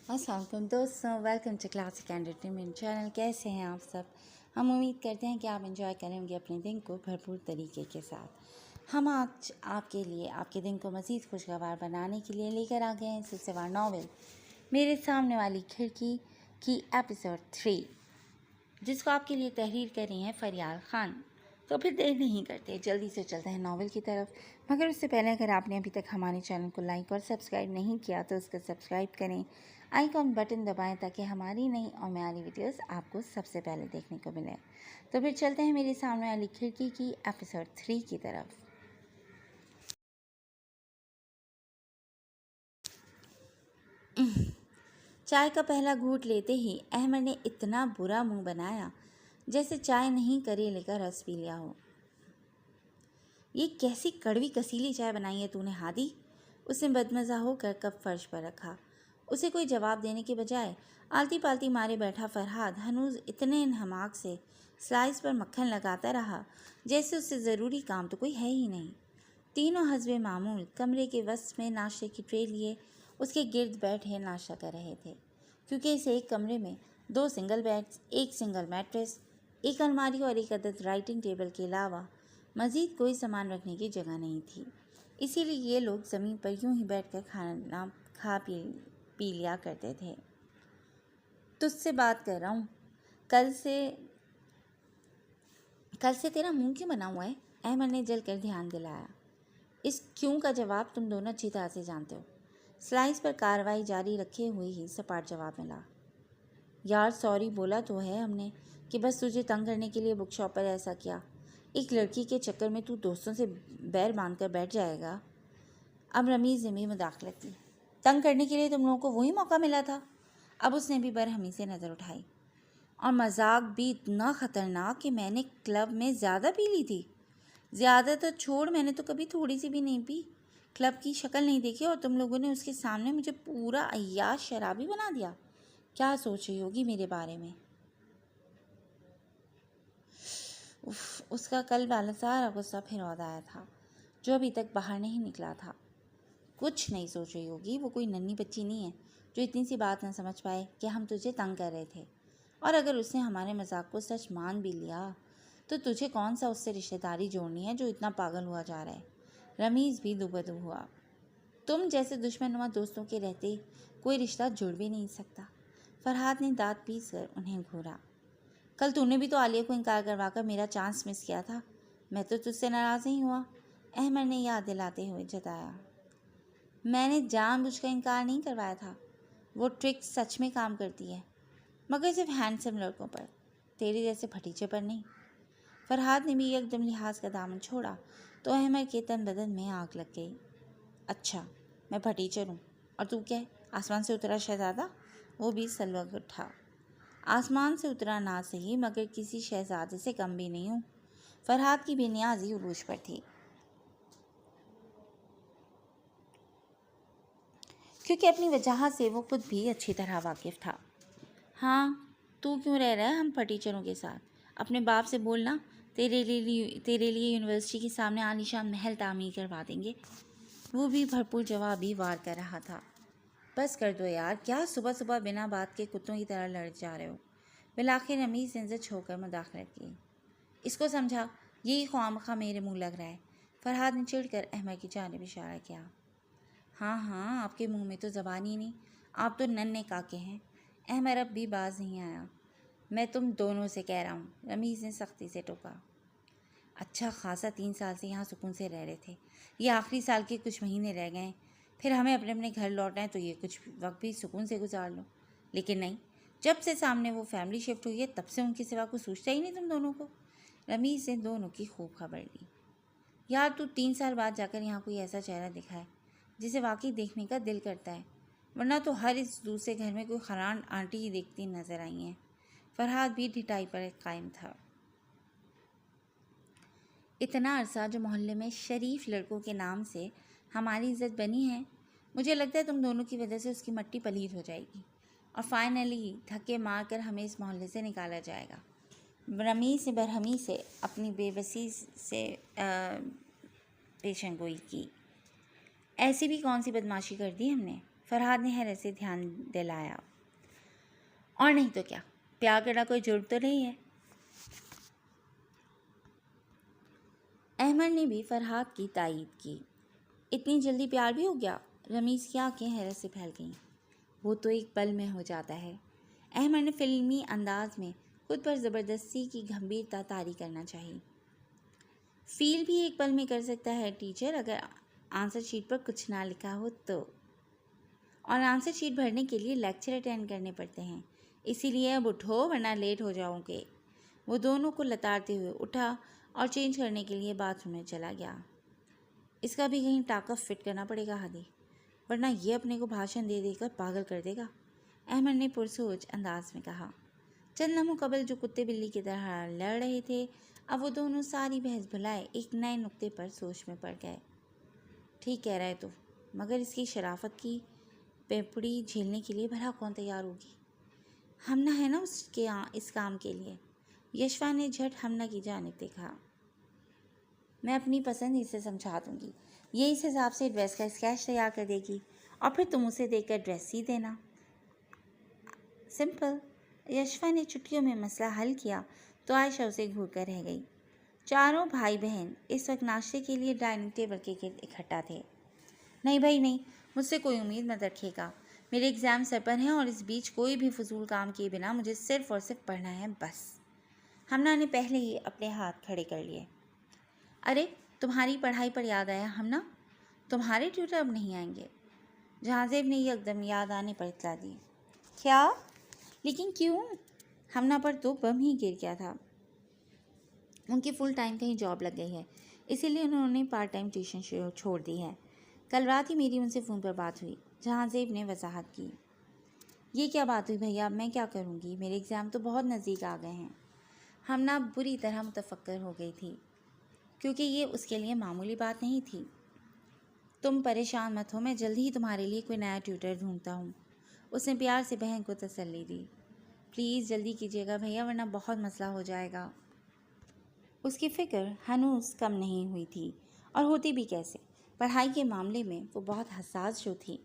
السلام علیکم دوستوں، welcome to classic entertainment channel. کیسے ہیں آپ سب؟ ہم امید کرتے ہیں کہ آپ انجوائے کریں گے اپنے دن کو بھرپور طریقے کے ساتھ۔ ہم آج آپ کے لیے آپ کے دن کو مزید خوشگوار بنانے کے لیے لے کر آ گئے ہیں سلسلہ وار ناول میرے سامنے والی کھڑکی کی ایپیسوڈ 3، جس کو آپ کے لیے تحریر کر رہی ہیں فریال خان۔ تو پھر دیر نہیں کرتے، جلدی سے چلتے ہیں ناول کی طرف۔ مگر اس سے پہلے اگر آپ نے ابھی تک ہمارے چینل کو لائک اور سبسکرائب نہیں کیا تو اس کو سبسکرائب کریں، آئیکن بٹن دبائیں تاکہ ہماری نئی اور معیاری ویڈیوز آپ کو سب سے پہلے دیکھنے کو ملے۔ تو پھر چلتے ہیں میرے سامنے والی کھڑکی کی ایپیسوڈ 3 کی طرف۔ چائے کا پہلا گھونٹ لیتے ہی احمد نے اتنا برا منہ بنایا جیسے چائے نہیں کریلے کا رس پی لیا ہو۔ یہ کیسی کڑوی کسیلی چائے بنائی ہے تو نے ہادی؟ اس نے بدمزہ ہو کر کپ فرش پر رکھا۔ اسے کوئی جواب دینے کے بجائے آلتی پالتی مارے بیٹھا فرحاد ہنوز اتنے انہماک سے سلائس پر مکھن لگاتا رہا جیسے اس سے ضروری کام تو کوئی ہے ہی نہیں۔ تینوں حسب معمول کمرے کے وسط میں ناشتے کی ٹرے لیے اس کے گرد بیٹھے ناشتہ کر رہے تھے، کیونکہ اس ایک کمرے میں 2 سنگل بیڈز، ایک سنگل میٹریس، ایک الماری اور ایک عدد رائٹنگ ٹیبل کے علاوہ مزید کوئی سامان رکھنے کی جگہ نہیں تھی۔ اسی لیے یہ لوگ زمین پر یوں ہی بیٹھ کر کھانا کھا پی لیا کرتے تھے۔ تجھ سے بات کر رہا ہوں، کل سے تیرا منہ کیوں بنا ہوا ہے؟ احمد نے جل کر دھیان دلایا۔ اس کیوں کا جواب تم دونوں اچھی طرح سے جانتے ہو۔ سلائس پر کارروائی جاری رکھے ہوئے ہی سپاٹ جواب ملا۔ یار سوری بولا تو ہے ہم نے کہ بس تجھے تنگ کرنے کے لیے بک شاپ پر ایسا کیا۔ ایک لڑکی کے چکر میں تو دوستوں سے بیر باندھ کر بیٹھ جائے گا۔ اب رمیز نے بھی مداخلت کی۔ تنگ کرنے کے لیے تم لوگوں کو وہی موقع ملا تھا۔ اب اس نے بھی برہمی سے نظر اٹھائی۔ اور مذاق بھی اتنا خطرناک کہ میں نے کلب میں زیادہ پی لی تھی۔ زیادہ تو چھوڑ، میں نے تو کبھی تھوڑی سی بھی نہیں پی۔ کلب کی شکل نہیں دیکھی اور تم لوگوں نے اس کے سامنے مجھے پورا عیاش شرابی بنا دیا۔ کیا سوچ رہی ہوگی میرے بارے میں؟ اس کا کل والا سارا غصہ پھر عود آیا تھا جو ابھی تک باہر نہیں نکلا تھا۔ کچھ نہیں سوچ رہی ہوگی، وہ کوئی ننھی بچی نہیں ہے جو اتنی سی بات نہ سمجھ پائے کہ ہم تجھے تنگ کر رہے تھے۔ اور اگر اس نے ہمارے مذاق کو سچ مان بھی لیا تو تجھے کون سا اس سے رشتہ داری جوڑنی ہے جو اتنا پاگل ہوا جا رہا ہے۔ رمیز بھی دوبدو ہوا۔ تم جیسے دشمن نما دوستوں کے رہتے کوئی رشتہ جڑ بھی نہیں سکتا۔ فرحاد نے دانت پیس کر انہیں گھورا۔ کل تو نے بھی تو عالیہ کو انکار کروا کر میرا چانس مس کیا تھا۔ میں تو تجھ سے ناراض نہیں ہوا، احمد نے یاد دلاتے ہوئے جتایا۔ میں نے جان بوجھ کر انکار نہیں کروایا تھا۔ وہ ٹرک سچ میں کام کرتی ہے، مگر صرف ہینڈسم لڑکوں پر، تیرے جیسے پھٹیچے پر نہیں۔ فرحاد نے بھی ایک دم لحاظ کا دامن چھوڑا تو احمد کے تن بدن میں آگ لگ گئی۔ اچھا میں پھٹیچر ہوں اور تو کیا ہے، آسمان سے اترا شہزادہ؟ وہ بھی سلوگ اٹھا۔ آسمان سے اترا نہ صحیح مگر کسی شہزادے سے کم بھی نہیں ہوں۔ فرحاد کی بے نیازی عروج پر تھی، کیونکہ اپنی وجاہت سے وہ خود بھی اچھی طرح واقف تھا۔ ہاں تو کیوں رہ رہا ہے ہم پھٹیچروں کے ساتھ؟ اپنے باپ سے بولنا، تیرے لیے یونیورسٹی کے سامنے عالیشان محل تعمیر کروا دیں گے۔ وہ بھی بھرپور جوابی وار کر رہا تھا۔ بس کر دو یار، کیا صبح صبح بنا بات کے کتوں کی طرح لڑ جا رہے ہو؟ بالآخر رمیز نے زچ ہو کر مداخلت کی۔ اس کو سمجھا، یہی خواہ میرے منہ لگ رہا ہے۔ فرحاد نے چڑ کر احمد کی جانب اشارہ کیا۔ ہاں آپ کے منہ میں تو زبان ہی نہیں، آپ تو ننھے کاکے ہیں۔ احمد اب بھی باز نہیں آیا۔ میں تم دونوں سے کہہ رہا ہوں، رمیز نے سختی سے ٹوکا۔ اچھا خاصا 3 سال سے یہاں سکون سے رہ رہے تھے، یہ آخری سال کے کچھ مہینے رہ گئے ہیں، پھر ہمیں اپنے اپنے گھر لوٹنا ہے تو یہ کچھ وقت بھی سکون سے گزار لو۔ لیکن نہیں، جب سے سامنے وہ فیملی شفٹ ہوئی ہے تب سے ان کے سوا کچھ سوچتا ہی نہیں تم دونوں کو۔ رمیز نے دونوں کی خوب خبر لی۔ یار تو 3 سال بعد جا کر یہاں کوئی ایسا چہرہ دکھا ہے جسے واقعی دیکھنے کا دل کرتا ہے، ورنہ تو ہر اس دوسرے گھر میں کوئی خران آنٹی ہی دیکھتی نظر آئی ہیں۔ فرحاد بھی ڈھٹائی پر قائم تھا۔ اتنا عرصہ جو محلے میں شریف لڑکوں کے نام سے ہماری عزت بنی ہے، مجھے لگتا ہے تم دونوں کی وجہ سے اس کی مٹی پلید ہو جائے گی اور فائنلی دھکے مار کر ہمیں اس محلے سے نکالا جائے گا۔ رمیز نے برہمی سے اپنی بے بسی سے پیشن گوئی کی۔ ایسی بھی کون سی بدماشی کر دی ہم نے؟ فرحاد نے حیرت سے دھیان دلایا۔ اور نہیں تو کیا، پیار کرنا کوئی جرم تو نہیں ہے۔ احمد نے بھی فرحاد کی تائید کی۔ اتنی جلدی پیار بھی ہو گیا؟ رمیز کی آنکھیں حیرت سے پھیل گئیں۔ وہ تو ایک پل میں ہو جاتا ہے۔ احمد نے فلمی انداز میں خود پر زبردستی کی گھمبیرتا طاری کرنا چاہی۔ فیل بھی ایک پل میں کر سکتا ہے ٹیچر، اگر آنسر شیٹ پر کچھ نہ لکھا ہو تو۔ اور آنسر شیٹ بھرنے کے لیے لیکچر اٹینڈ کرنے پڑتے ہیں، اسی لیے اب اٹھو ورنہ لیٹ ہو جاؤ گے۔ وہ دونوں کو لتاڑتے ہوئے اٹھا اور چینج کرنے کے لیے باتھ روم میں چلا گیا۔ اس کا بھی کہیں ٹاکا فٹ کرنا پڑے گا ہادی، ورنہ یہ اپنے کو بھاشن دے دے کر پاگل کر دے گا، احمد نے پرسوچ انداز میں کہا۔ چند لمحوں قبل جو کتے بلی کی طرح لڑ رہے تھے، اب وہ دونوں ساری بحث بھلائے ایک نئے نقطے پر سوچ میں پڑ گئے۔ ٹھیک کہہ رہے تو، مگر اس کی شرافت کی پیپڑی جھیلنے کے لیے بھلا کون تیار ہوگی؟ ہمنا ہے نا اس کام کے لیے۔ یشوا نے جھٹ ہمنا کی جانب دیکھا۔ میں اپنی پسند اسے سمجھا دوں گی، یہ اس حساب سے ڈریس کا اسکیچ تیار کر دے گی اور پھر تم اسے دیکھ کر ڈریس سی دینا۔ سمپل۔ یشوا نے چٹکیوں میں مسئلہ حل کیا تو عائشہ اسے گھور کر رہ گئی۔ چاروں بھائی بہن اس وقت ناشتے کے لیے ڈائننگ ٹیبل کے گرد اکٹھا تھے۔ نہیں بھائی نہیں، مجھ سے کوئی امید مت رکھیے گا، میرے ایگزام سر پر ہیں اور اس بیچ کوئی بھی فضول کام کیے بنا مجھے صرف اور صرف پڑھنا ہے بس۔ ہمنا نے پہلے ہی اپنے ہاتھ کھڑے کر لیے۔ ارے تمہاری پڑھائی پر یاد آیا ہمنا، تمہارے ٹیوٹر اب نہیں آئیں گے۔ جہانزیب نے یکدم یاد آنے پر اطلاع دی۔ کیا؟ لیکن کیوں؟ ہمنا پر تو بم ہی گر گیا تھا۔ ان کی فل ٹائم کہیں جاب لگ گئی ہے، اسی لیے انہوں نے پارٹ ٹائم ٹیوشن چھوڑ دی ہے۔ کل رات ہی میری ان سے فون پر بات ہوئی، جہانزیب نے وضاحت کی۔ یہ کیا بات ہوئی بھیا، اب میں کیا کروں گی، میرے ایگزام تو بہت نزدیک آ گئے ہیں۔ ہمنا بری طرح متفکر ہو گئی تھی، کیونکہ یہ اس کے لیے معمولی بات نہیں تھی۔ تم پریشان مت ہو، میں جلد ہی تمہارے لیے کوئی نیا ٹیوٹر ڈھونڈتا ہوں، اس نے پیار سے بہن کو تسلی دی۔ پلیز جلدی کیجیے گا بھیا، ورنہ بہت مسئلہ ہو جائے گا۔ اس کی فکر ہنوز کم نہیں ہوئی تھی، اور ہوتی بھی کیسے، پڑھائی کے معاملے میں وہ بہت حساس جو تھی۔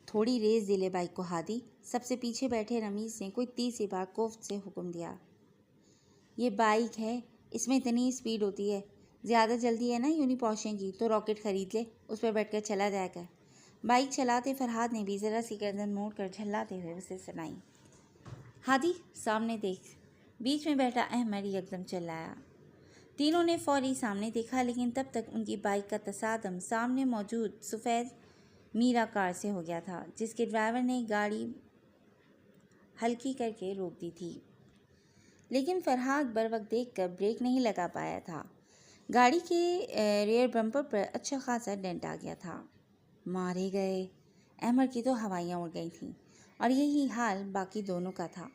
تھوڑی ریس دے لے بائک کو ہادی، سب سے پیچھے بیٹھے رمیز نے کوئی تیسری بار کوفت سے حکم دیا۔ یہ بائک ہے، اس میں اتنی اسپیڈ ہوتی ہے، زیادہ جلدی ہے نا یوں نہیں پہنچے گی تو راکٹ خرید لے، اس پر بیٹھ کر چلا جائے گا۔ بائک چلاتے فرحاد نے بھی ذرا سی گردن موڑ کر جھلاتے ہوئے اسے سنائی۔ ہادی سامنے دیکھ، بیچ میں بیٹھا احمد یکدم چلایا۔ تینوں نے فوری سامنے دیکھا، لیکن تب تک ان کی بائک کا تصادم سامنے موجود سفید میرا کار سے ہو گیا تھا، جس کے ڈرائیور نے گاڑی ہلکی کر کے روک دی تھی۔ لیکن فرحاد بروقت دیکھ کر بریک نہیں لگا پایا تھا۔ گاڑی کے ریئر بمپر پر اچھا خاصا ڈینٹ آ گیا تھا۔ مارے گئے، احمد کی تو ہوائیاں اڑ گئی تھیں، اور یہی حال باقی دونوں کا تھا۔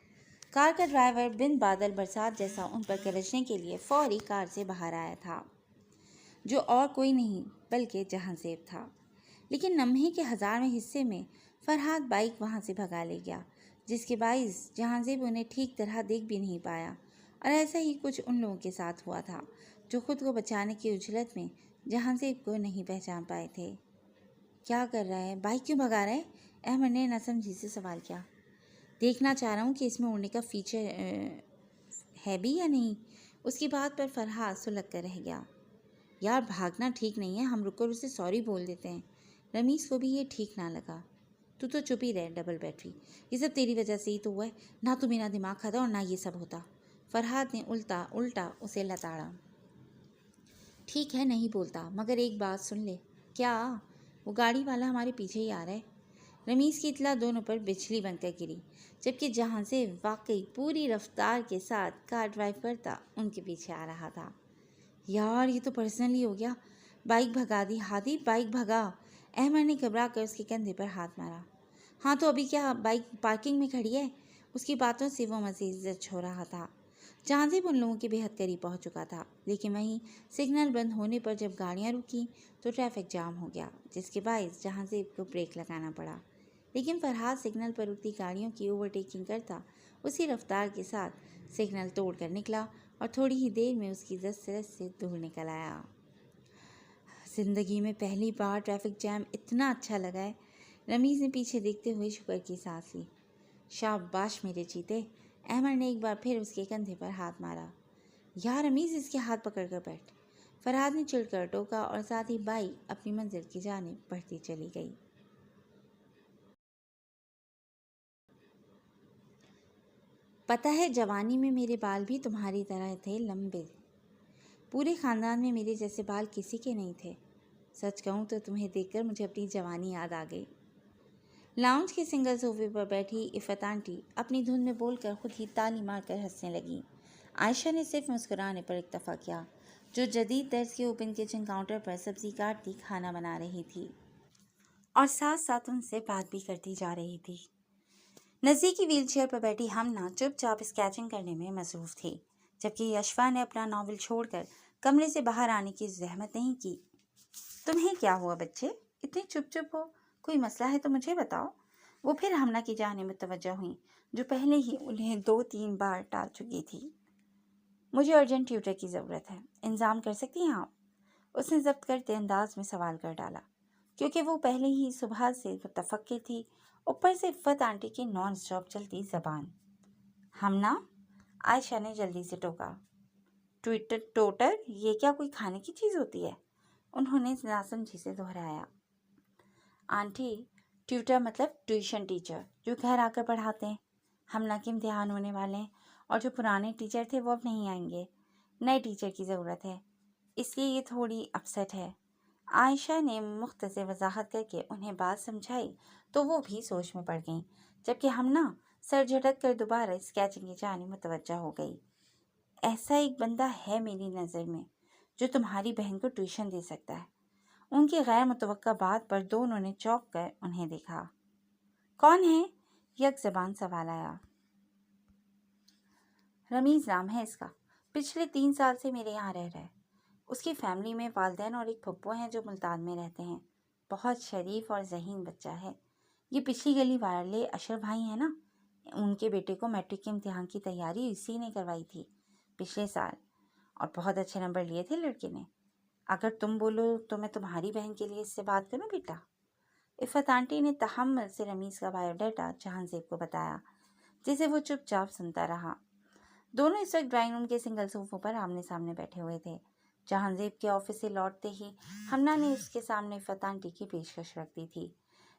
کار کا ڈرائیور بن بادل برسات جیسا ان پر گرجنے کے لیے فوری کار سے باہر آیا تھا، جو اور کوئی نہیں بلکہ جہانزیب تھا۔ لیکن لمحے کے ہزارویں حصے میں فرحاد بائک وہاں سے بھگا لے گیا، جس کے باعث جہانزیب انہیں ٹھیک طرح دیکھ بھی نہیں پایا، اور ایسا ہی کچھ ان لوگوں کے ساتھ ہوا تھا جو خود کو بچانے کی عجلت میں جہانزیب کو نہیں پہچان پائے تھے۔ کیا کر رہا ہے، بائک کیوں بھگا رہا ہے؟ احمد نے ناسمجھی سے سوال کیا۔ دیکھنا چاہ رہا ہوں کہ اس میں اڑنے کا فیچر ہے بھی یا نہیں۔ اس کی بات پر فرحاد سلگ کر رہ گیا۔ یار بھاگنا ٹھیک نہیں ہے، ہم رک کر اسے سوری بول دیتے ہیں۔ رمیز کو بھی یہ ٹھیک نہ لگا۔ تو چپ ہی رہ، ڈبل بیٹری، یہ سب تیری وجہ سے ہی تو ہوا ہے، نہ تو میرا دماغ کھاتا اور نہ یہ سب ہوتا۔ فرحاد نے الٹا اسے لتاڑا۔ ٹھیک ہے نہیں بولتا، مگر ایک بات سن لے۔ کیا؟ وہ گاڑی والا ہمارے پیچھے ہی آ رہا ہے۔ رمیز کی اطلاع دونوں پر بجلی بن کر گری، جبکہ جہانزیب واقعی پوری رفتار کے ساتھ کار ڈرائیو کرتا ان کے پیچھے آ رہا تھا۔ یار یہ تو پرسنلی ہو گیا، بائک بھگا دی ہادی، بائک بھگا۔ احمد نے گھبرا کر اس کے کندھے پر ہاتھ مارا۔ ہاں تو ابھی کیا بائک پارکنگ میں کھڑی ہے؟ اس کی باتوں سے وہ مزید زچ ہو رہا تھا۔ جہانزیب ان لوگوں کے بے حد قریب پہنچ چکا تھا، لیکن وہیں سگنل بند ہونے پر جب گاڑیاں رکیں تو ٹریفک جام ہو گیا، جس کے باعث جہانزیب کو بریک لگانا پڑا۔ لیکن فرحاد سگنل پر رکتی گاڑیوں کی اوورٹیکنگ کرتا اسی رفتار کے ساتھ سگنل توڑ کر نکلا، اور تھوڑی ہی دیر میں اس کی دست سے دور نکل آیا۔ زندگی میں پہلی بار ٹریفک جام اتنا اچھا لگا ہے۔ رمیز نے پیچھے دیکھتے ہوئے شکر کی سانس لی۔ شاباش میرے چیتے۔ احمد نے ایک بار پھر اس کے کندھے پر ہاتھ مارا۔ یا رمیز، اس کے ہاتھ پکڑ کر بیٹھ۔ فرحاد نے چڑھ کر ٹوکا اور ساتھ ہی بائک اپنی منزل کی جانب بڑھتی چلی گئی۔ پتہ ہے جوانی میں میرے بال بھی تمہاری طرح تھے لمبے۔ پورے خاندان میں میرے جیسے بال کسی کے نہیں تھے۔ سچ کہوں تو تمہیں دیکھ کر مجھے اپنی جوانی یاد آ گئی۔ لاؤنج کے سنگل صوفے پر بیٹھی عفت آنٹی اپنی دھن میں بول کر خود ہی تالی مار کر ہنسنے لگی۔ عائشہ نے صرف مسکرانے پر اکتفا کیا، جو جدید طرز کے اوپن کچن کاؤنٹر پر سبزی کاٹتی کھانا بنا رہی تھی اور ساتھ ساتھ ان سے بات بھی کرتی جا رہی تھی۔ نزدیکی ویل چیئر پر بیٹھی ہمنا چپ چاپ اسکیچنگ کرنے میں مصروف تھی، جبکہ یشوا نے اپنا ناول چھوڑ کر کمرے سے باہر آنے کی زحمت نہیں کی۔ تمہیں کیا ہوا بچے؟ اتنے چپ چپ ہو، کوئی مسئلہ ہے تو مجھے بتاؤ۔ وہ پھر ہمنا کی جانب متوجہ ہوئیں، جو پہلے ہی انہیں 2-3 بار ٹال چکی تھی۔ مجھے ارجنٹ ٹیوٹر کی ضرورت ہے، انتظام کر سکتی ہیں آپ؟ اس نے ضبط کرتے انداز میں سوال کر ڈالا، کیونکہ وہ پہلے ہی صبح سے متفکر تھی، اوپر سے عفت آنٹی کی نان اسٹاپ چلتی زبان۔ ہمنا، عائشہ نے جلدی سے ٹوکا۔ ٹوٹر؟ یہ کیا کوئی کھانے کی چیز ہوتی ہے؟ انہوں نے ناسمجھی سے دہرایا۔ آنٹی، ٹیوٹر مطلب ٹیوشن ٹیچر، جو گھر آ کر پڑھاتے ہیں۔ ہمنا کے امتحان ہونے والے ہیں اور جو پرانے ٹیچر تھے وہ اب نہیں آئیں گے، نئے ٹیچر کی ضرورت ہے، اس لیے یہ تھوڑی اپسٹ ہے۔ عائشہ نے مختصر وضاحت کر کے انہیں بات سمجھائی تو وہ بھی سوچ میں پڑ گئیں، جبکہ ہمنا سر جھٹک کر دوبارہ اسکیچنگ کی جانب متوجہ ہو گئی۔ ایسا ایک بندہ ہے میری نظر میں جو تمہاری بہن کو ٹیوشن دے سکتا ہے۔ ان کی غیر متوقع بات پر دونوں نے چونک کر انہیں دیکھا۔ کون ہے؟ یک زبان سوال آیا۔ رمیز نام ہے اس کا، پچھلے 3 سال سے میرے یہاں رہ رہا ہے۔ اس کی فیملی میں والدین اور ایک پھپھو ہیں جو ملتان میں رہتے ہیں۔ بہت شریف اور ذہین بچہ ہے۔ یہ پچھلی گلی والے اشرف بھائی ہیں نا، ان کے بیٹے کو میٹرک کے امتحان کی تیاری اسی نے کروائی تھی پچھلے سال، اور بہت اچھے نمبر لیے تھے لڑکے نے۔ اگر تم بولو تو میں تمہاری بہن کے لیے اس سے بات کروں بیٹا؟ عفت آنٹی نے تحمل سے رمیز کا بایو ڈیٹا جہان زیب کو بتایا، جسے وہ چپ چاپ سنتا رہا۔ دونوں اس وقت ڈرائنگ روم کے سنگل صوفوں پر آمنے سامنے بیٹھے ہوئے تھے۔ جہان زیب کے آفس سے لوٹتے ہی ہمنا نے اس کے سامنے عفت آنٹی کی پیشکش رکھ دی تھی،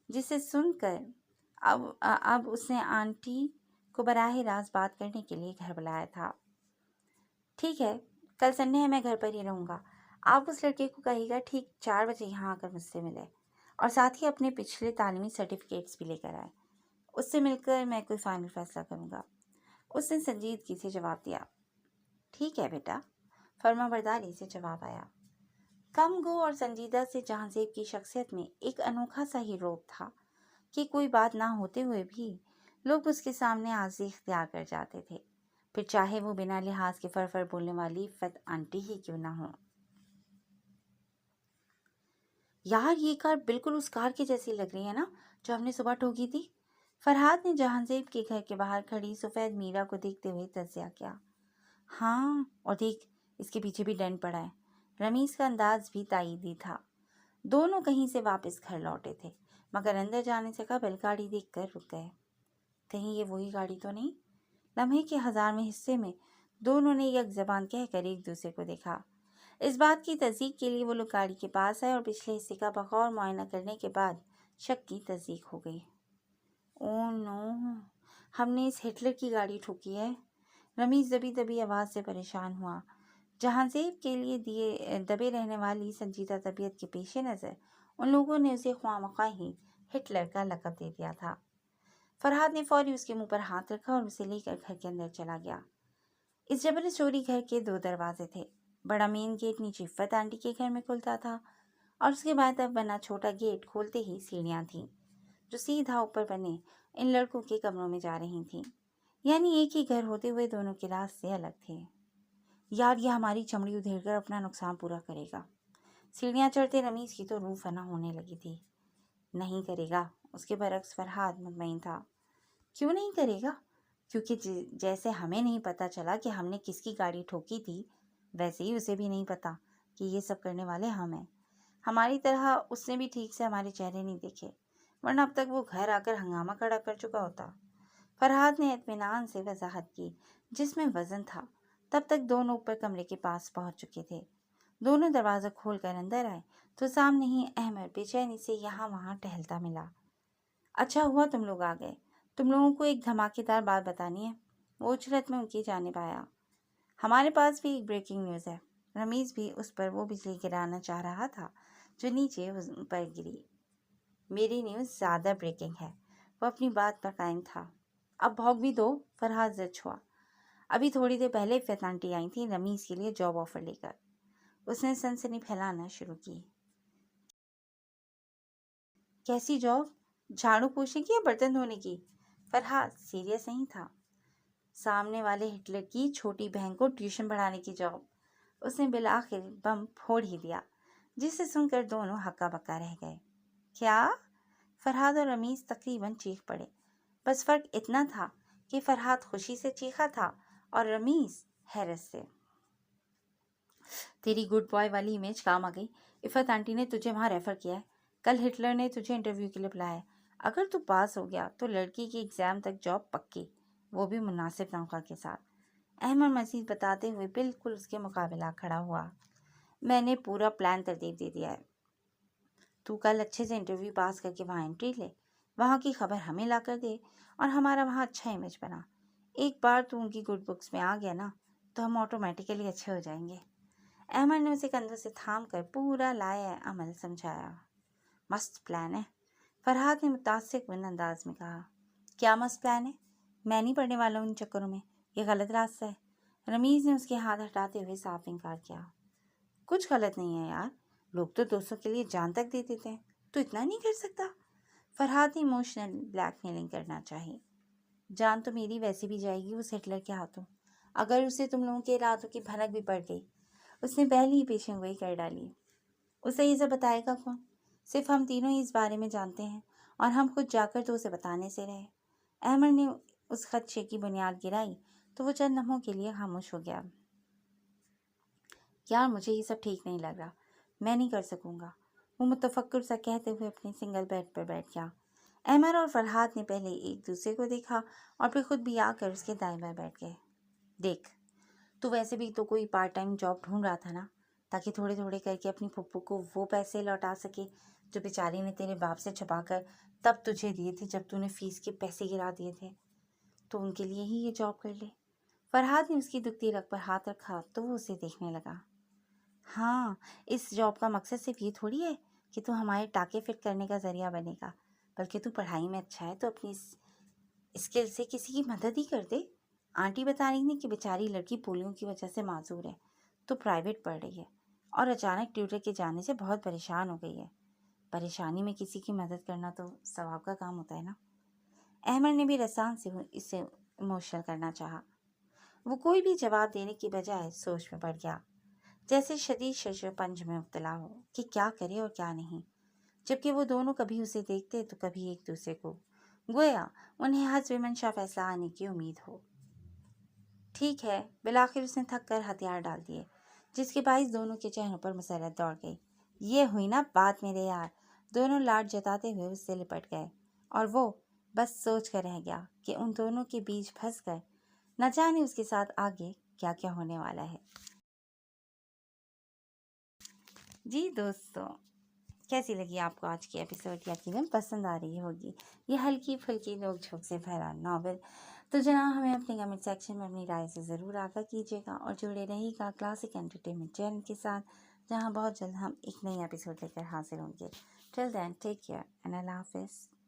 جسے سن کر اب اس نے آنٹی کو براہ راست بات کرنے کے لیے گھر بلایا تھا۔ ٹھیک ہے، کل سنڈے ہے، میں گھر پر ہی رہوں گا۔ آپ اس لڑکے کو کہیے گا ٹھیک 4 بجے یہاں آ کر مجھ سے ملے، اور ساتھ ہی اپنے پچھلے تعلیمی سرٹیفکیٹس بھی لے کر آئے۔ اس سے مل کر میں کوئی فائنل فیصلہ کروں گا۔ اس نے سنجیدگی سے جواب دیا۔ ٹھیک ہے بیٹا، فرما برداری سے جواب آیا۔ کم گو اور سنجیدہ سے جہاں زیب کی شخصیت میں ایک انوکھا سا ہی روب تھا کہ کوئی بات نہ ہوتے ہوئے بھی لوگ اس کے سامنے عاجزی اختیار کر جاتے تھے، پھر چاہے وہ بنا لحاظ کے فر بولنے والی عفت آنٹی ہی کیوں نہ ہو۔ یار، یہ کار بالکل اس کار کی جیسی لگ رہی ہے نا جو ہم نے صبح ٹھوکی تھی؟ فرحاد نے جہان زیب کے گھر کے باہر کھڑی سفید میرا کو دیکھتے ہوئے تجزیہ کیا۔ ہاں، اور دیکھ، اس کے پیچھے بھی ڈینٹ پڑا ہے۔ رمیز کا انداز بھی تائیدی تھا۔ دونوں کہیں سے واپس گھر لوٹے تھے، مگر اندر جانے سے قبل گاڑی دیکھ کر رک گئے۔ کہیں یہ وہی گاڑی تو نہیں؟ لمحے کے 1000ویں حصے میں دونوں نے یک زبان کہہ کر ایک دوسرے کو دیکھا۔ اس بات کی تصدیق کے لیے وہ لوگ گاڑی کے پاس آئے اور پچھلے حصے کا بغور معائنہ کرنے کے بعد شک کی تصدیق ہو گئی۔ او نو، ہم نے اس ہٹلر کی گاڑی ٹھوکی ہے۔ رمیز دبی دبی آواز سے پریشان ہوا۔ جہاں زیب کے لیے دبے رہنے والی سنجیدہ طبیعت کے پیش نظر ان لوگوں نے اسے خواہ مخواہ ہی ہٹلر کا لقب دے دیا تھا۔ فرحاد نے فوری اس کے منہ پر ہاتھ رکھا اور اسے لے کر گھر کے اندر چلا گیا۔ اس جبر چوری گھر کے 2 دروازے تھے۔ بڑا مین گیٹ نیچے عفت آنٹی کے گھر میں کھلتا تھا، اور اس کے بعد اب بنا چھوٹا گیٹ کھولتے ہی سیڑھیاں تھیں جو سیدھا اوپر بنے ان لڑکوں کے کمروں میں جا رہی تھیں۔ یعنی ایک ہی گھر ہوتے ہوئے دونوں کے راستے الگ تھے۔ یار، یہ ہماری چمڑی ادھیڑ کر اپنا نقصان پورا کرے گا۔ سیڑھیاں چڑھتے رمیز کی تو روح فنا ہونے لگی تھی۔ نہیں کرے گا، اس کے برعکس فرحاد مطمئن تھا۔ کیوں نہیں کرے گا؟ کیونکہ جیسے ہمیں نہیں پتا چلا کہ ہم نے کس کی گاڑی ٹھوکی تھی، ویسے ہی اسے بھی نہیں پتا کہ یہ سب کرنے والے ہم ہیں۔ ہماری طرح اس نے بھی ٹھیک سے ہمارے چہرے نہیں دیکھے، ورنہ اب تک وہ گھر آ کر ہنگامہ کھڑا کر چکا ہوتا۔ فرحاد نے اطمینان سے وضاحت کی، جس میں وزن تھا۔ تب تک دونوں اوپر کمرے کے پاس پہنچ چکے تھے۔ دونوں دروازہ کھول کر اندر آئے تو سامنے ہی احمد بے چینی سے یہاں وہاں ٹہلتا ملا۔ اچھا ہوا تم لوگ آ گئے، تم لوگوں کو ایک دھماکے دار بات بتانی ہے۔ وہ اچھلت میں ان کی جانب آیا۔ ہمارے پاس بھی ایک بریکنگ نیوز ہے۔ رمیز بھی اس پر وہ بجلی گرانا چاہ رہا تھا جو نیچے پر گری۔ میری نیوز زیادہ بریکنگ ہے۔ وہ اپنی بات پر قائم تھا۔ اب بھوگ بھی دو۔ فرحاد زد ہوا۔ ابھی تھوڑی دیر پہلے عفت آنٹی آئی تھیں رمیز کے لیے جاب آفر لے کر۔ اس نے سنسنی پھیلانا شروع کی۔ کیسی جاب؟ جھاڑو پوچھنے کی یا برتن دھونے کی؟ فرحاد سیریس نہیں تھا۔ سامنے والے ہٹلر کی چھوٹی بہن کو ٹیوشن پڑھانے کی جاب۔ اس نے بالآخر بم پھوڑ ہی دیا، جسے سن کر دونوں ہکا بکا رہ گئے۔ کیا؟ فرحاد اور رمیز تقریباً چیخ پڑے۔ بس فرق اتنا تھا کہ فرحاد خوشی سے چیخا تھا اور رمیز حیرت سے۔ تیری گڈ بوائے والی امیج کام آ گئی۔ عفت آنٹی نے تجھے وہاں ریفر کیا ہے۔ کل ہٹلر نے تجھے انٹرویو کے لیے بلایا ہے۔ اگر تو پاس ہو گیا تو لڑکی کی ایگزام تک جاب پکی، وہ بھی مناسب تنخواہ کے ساتھ۔ احمد مزید بتاتے ہوئے بالکل اس کے مقابلہ کھڑا ہوا۔ میں نے پورا پلان ترتیب دے دیا ہے۔ تو کل اچھے سے انٹرویو پاس کر کے وہاں انٹری لے، وہاں کی خبر ہمیں لا کر دے اور ہمارا وہاں اچھا امیج بنا۔ ایک بار تو ان کی گڈ بکس میں آ گیا نا تو ہم آٹومیٹیکلی اچھے ہو جائیں گے۔ احمد نے اسے کندھوں سے تھام کر پورا لایا عمل سمجھایا۔ مست پلان ہے، فرحاد نے متاثر کن انداز میں کہا۔ کیا مست پلان ہے؟ میں نہیں پڑنے والا ہوں ان چکروں میں، یہ غلط راستہ ہے۔ رمیز نے اس کے ہاتھ ہٹاتے ہوئے صاف انکار کیا۔ کچھ غلط نہیں ہے یار، لوگ تو دوستوں کے لیے جان تک دے دیتے ہیں، تو اتنا نہیں کر سکتا؟ فرحاد نے ایموشنل بلیک میلنگ کرنا چاہی۔ جان تو میری ویسے بھی جائے گی اس ہٹلر کے ہاتھوں، اگر اسے تم لوگوں کے ارادوں کی بھنک بھی پڑ گئی۔ اس نے پہلی ہی پیشن گوئی کر ڈالی۔ اسے یہ سب بتائے گا کون؟ صرف ہم تینوں ہی اس بارے میں جانتے ہیں اور ہم خود جا کر تو اسے بتانے سے رہے۔ احمد نے اس خدشے کی بنیاد گرائی تو وہ چند لمحوں کے لیے خاموش ہو گیا۔ یار مجھے یہ سب ٹھیک نہیں لگ رہا، میں نہیں کر سکوں گا، وہ متفکر سا کہتے ہوئے اپنے سنگل بیڈ پر بیٹھ گیا۔ احمد اور فرحاد نے پہلے ایک دوسرے کو دیکھا اور پھر خود بھی آ کر اس کے دائیں بائیں بیٹھ گئے۔ دیکھ، تو ویسے بھی تو کوئی پارٹ ٹائم جاب ڈھونڈ رہا تھا نا، تاکہ تھوڑے تھوڑے کر کے اپنی پھپھو کو وہ پیسے لوٹا سکے جو بیچاری نے تیرے باپ سے چھپا کر تب تجھے دیے تھے جب تو نے فیس کے پیسے گرا دیے تھے، تو ان کے لیے ہی یہ جاب کر لے۔ فرحاد نے اس کی دکھتی رگ پر ہاتھ رکھا تو وہ اسے دیکھنے لگا۔ ہاں، اس جاب کا مقصد صرف یہ تھوڑی ہے کہ تو ہمارے ٹاکے فٹ کرنے کا ذریعہ بنے گا، بلکہ تو پڑھائی میں اچھا ہے تو اپنی اسکل سے کسی کی مدد ہی کر دے۔ آنٹی بتا رہی تھی کہ بیچاری لڑکی پولیو کی وجہ سے معذور ہے، تو پرائیویٹ پڑھ رہی ہے اور اچانک ٹیوٹر کے جانے سے بہت پریشان ہو گئی ہے۔ پریشانی میں کسی کی مدد کرنا تو ثواب کا کام ہوتا ہے نا۔ احمد نے بھی رسان سے اسے ایموشنل کرنا چاہا۔ وہ کوئی بھی جواب دینے کی بجائے سوچ میں پڑ گیا، جیسے شدید شش پنج میں مبتلا ہو کہ کیا کرے اور کیا نہیں، جبکہ وہ دونوں کبھی اسے دیکھتے تو کبھی ایک دوسرے کو، گویا انہیں حسب منشا فیصلہ آنے کی امید ہو۔ ٹھیک ہے، بالآخر اس نے تھک کر ہتھیار ڈال دیے، جس کے باعث دونوں کے چہروں پر مسرت دوڑ گئی۔ یہ ہوئی نا بات میرے یار۔ دونوں لاڈ جتاتے ہوئے اس سے لپٹ گئے اور وہ بس سوچ کر رہ گیا کہ ان دونوں کے بیچ پھنس کر نہ جانے اس کے ساتھ آگے کیا کیا ہونے والا ہے۔ جی دوستو، کیسی لگی آپ کو آج کی ایپیسوڈ؟ یقیناً پسند آ رہی ہوگی یہ ہلکی پھلکی نوک جھوک سے بھرا ناول۔ تو جناب ہمیں اپنے کمنٹ سیکشن میں اپنی رائے سے ضرور آگاہ کیجیے گا اور جڑے رہیے گا کلاسک انٹرٹینمنٹ چینل کے ساتھ، جہاں بہت جلد ہم ایک نئی ایپیسوڈ لے کر حاضر ہوں گے۔ ٹل دین ٹیک کیئر اینڈ اللہ حافظ۔